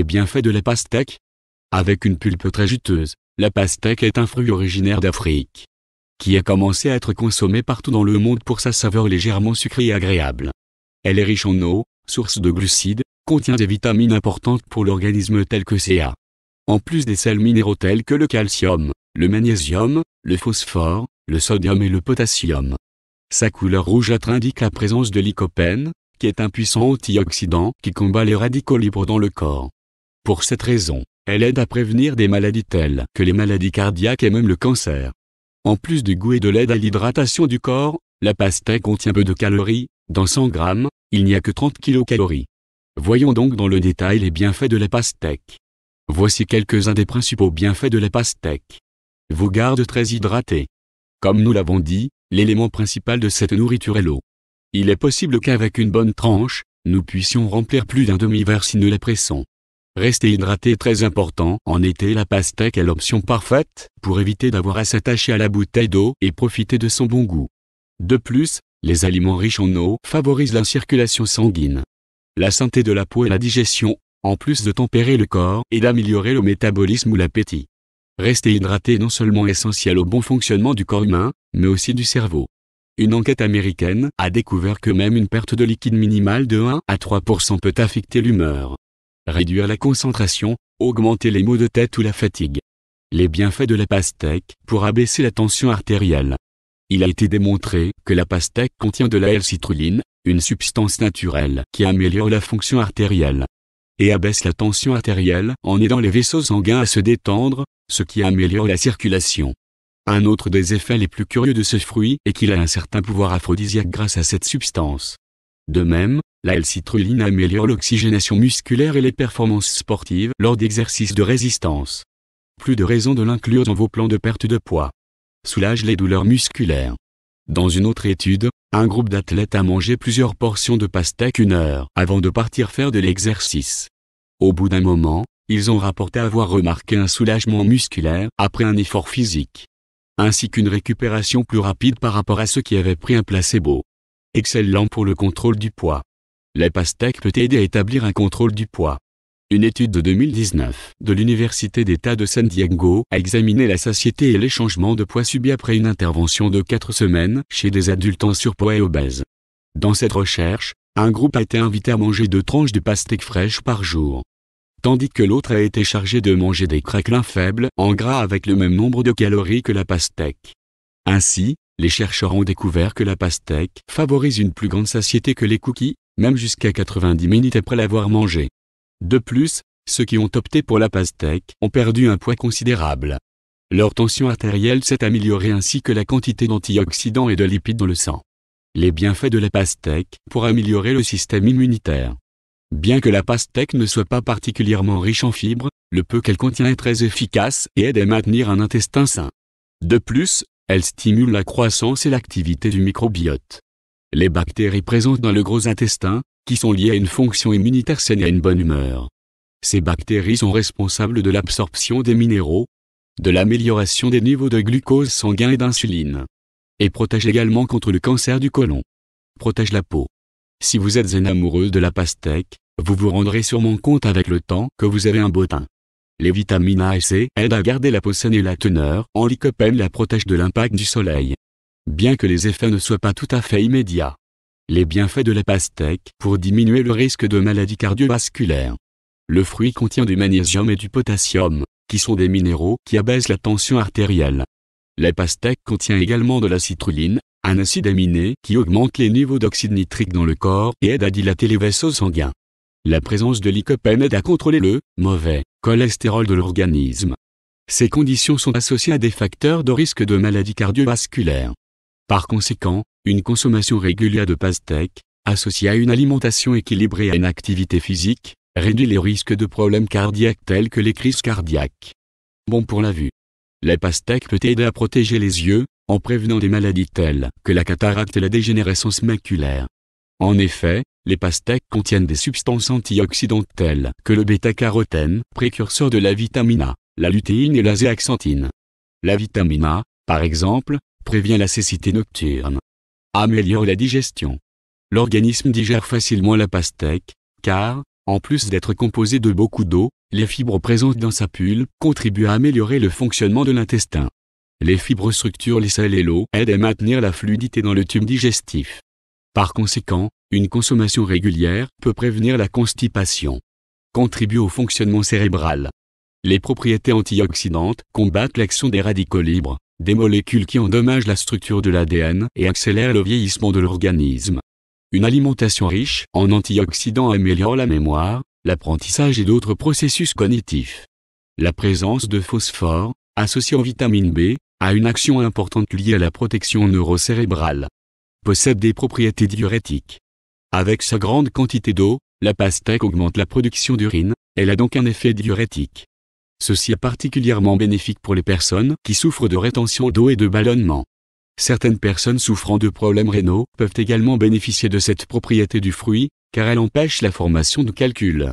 Les bienfaits de la pastèque. Avec une pulpe très juteuse, la pastèque est un fruit originaire d'Afrique, qui a commencé à être consommé partout dans le monde pour sa saveur légèrement sucrée et agréable. Elle est riche en eau, source de glucides, contient des vitamines importantes pour l'organisme telles que Ca. En plus des sels minéraux tels que le calcium, le magnésium, le phosphore, le sodium et le potassium. Sa couleur rougeâtre indique la présence de lycopène, qui est un puissant antioxydant qui combat les radicaux libres dans le corps. Pour cette raison, elle aide à prévenir des maladies telles que les maladies cardiaques et même le cancer. En plus du goût et de l'aide à l'hydratation du corps, la pastèque contient peu de calories. Dans 100 grammes, il n'y a que 30 kilocalories. Voyons donc dans le détail les bienfaits de la pastèque. Voici quelques-uns des principaux bienfaits de la pastèque. Vous garde très hydraté. Comme nous l'avons dit, l'élément principal de cette nourriture est l'eau. Il est possible qu'avec une bonne tranche, nous puissions remplir plus d'un demi-verre si nous la pressons. Rester hydraté est très important. En été, la pastèque est l'option parfaite pour éviter d'avoir à s'attacher à la bouteille d'eau et profiter de son bon goût. De plus, les aliments riches en eau favorisent la circulation sanguine, la santé de la peau et la digestion, en plus de tempérer le corps et d'améliorer le métabolisme ou l'appétit. Rester hydraté est non seulement essentiel au bon fonctionnement du corps humain, mais aussi du cerveau. Une enquête américaine a découvert que même une perte de liquide minimale de 1 à 3% peut affecter l'humeur, réduire la concentration, augmenter les maux de tête ou la fatigue. Les bienfaits de la pastèque pour abaisser la tension artérielle. Il a été démontré que la pastèque contient de la L-citrulline, une substance naturelle qui améliore la fonction artérielle et abaisse la tension artérielle en aidant les vaisseaux sanguins à se détendre, ce qui améliore la circulation. Un autre des effets les plus curieux de ce fruit est qu'il a un certain pouvoir aphrodisiaque grâce à cette substance. De même, la L-citrulline améliore l'oxygénation musculaire et les performances sportives lors d'exercices de résistance. Plus de raison de l'inclure dans vos plans de perte de poids. Soulage les douleurs musculaires. Dans une autre étude, un groupe d'athlètes a mangé plusieurs portions de pastèque 1 heure avant de partir faire de l'exercice. Au bout d'un moment, ils ont rapporté avoir remarqué un soulagement musculaire après un effort physique, ainsi qu'une récupération plus rapide par rapport à ceux qui avaient pris un placebo. Excellent pour le contrôle du poids. La pastèque peut aider à établir un contrôle du poids. Une étude de 2019 de l'Université d'État de San Diego a examiné la satiété et les changements de poids subis après une intervention de 4 semaines chez des adultes en surpoids et obèses. Dans cette recherche, un groupe a été invité à manger 2 tranches de pastèque fraîche par jour, tandis que l'autre a été chargé de manger des craquelins faibles en gras avec le même nombre de calories que la pastèque. Ainsi, les chercheurs ont découvert que la pastèque favorise une plus grande satiété que les cookies, même jusqu'à 90 minutes après l'avoir mangé. De plus, ceux qui ont opté pour la pastèque ont perdu un poids considérable. Leur tension artérielle s'est améliorée ainsi que la quantité d'antioxydants et de lipides dans le sang. Les bienfaits de la pastèque pour améliorer le système immunitaire. Bien que la pastèque ne soit pas particulièrement riche en fibres, le peu qu'elle contient est très efficace et aide à maintenir un intestin sain. De plus, elle stimule la croissance et l'activité du microbiote. Les bactéries présentes dans le gros intestin, qui sont liées à une fonction immunitaire saine et à une bonne humeur. Ces bactéries sont responsables de l'absorption des minéraux, de l'amélioration des niveaux de glucose sanguin et d'insuline, et protègent également contre le cancer du côlon. Protège la peau. Si vous êtes un amoureux de la pastèque, vous vous rendrez sûrement compte avec le temps que vous avez un beau teint. Les vitamines A et C aident à garder la peau saine et la teneur en lycopène la protège de l'impact du soleil. Bien que les effets ne soient pas tout à fait immédiats. Les bienfaits de la pastèque pour diminuer le risque de maladies cardiovasculaires. Le fruit contient du magnésium et du potassium, qui sont des minéraux qui abaissent la tension artérielle. La pastèque contient également de la citrulline, un acide aminé qui augmente les niveaux d'oxyde nitrique dans le corps et aide à dilater les vaisseaux sanguins. La présence de lycopène aide à contrôler le mauvais cholestérol de l'organisme. Ces conditions sont associées à des facteurs de risque de maladies cardiovasculaires. Par conséquent, une consommation régulière de pastèque, associée à une alimentation équilibrée et à une activité physique, réduit les risques de problèmes cardiaques tels que les crises cardiaques. Bon pour la vue. La pastèque peut aider à protéger les yeux, en prévenant des maladies telles que la cataracte et la dégénérescence maculaire. En effet, les pastèques contiennent des substances antioxydantes telles que le bêta-carotène, précurseur de la vitamine A, la lutéine et la zéaxanthine. La vitamine A, par exemple, prévient la cécité nocturne, améliore la digestion. L'organisme digère facilement la pastèque, car, En plus d'être composée de beaucoup d'eau, les fibres présentes dans sa pulpe contribuent à améliorer le fonctionnement de l'intestin. Les fibres structurent les sels et l'eau, aident à maintenir la fluidité dans le tube digestif. Par conséquent, une consommation régulière peut prévenir la constipation. Contribue au fonctionnement cérébral. Les propriétés antioxydantes combattent l'action des radicaux libres, des molécules qui endommagent la structure de l'ADN et accélèrent le vieillissement de l'organisme. Une alimentation riche en antioxydants améliore la mémoire, l'apprentissage et d'autres processus cognitifs. La présence de phosphore, associé aux vitamines B, a une action importante liée à la protection neurocérébrale. Possède des propriétés diurétiques. Avec sa grande quantité d'eau, la pastèque augmente la production d'urine, elle a donc un effet diurétique. Ceci est particulièrement bénéfique pour les personnes qui souffrent de rétention d'eau et de ballonnement. Certaines personnes souffrant de problèmes rénaux peuvent également bénéficier de cette propriété du fruit, car elle empêche la formation de calculs.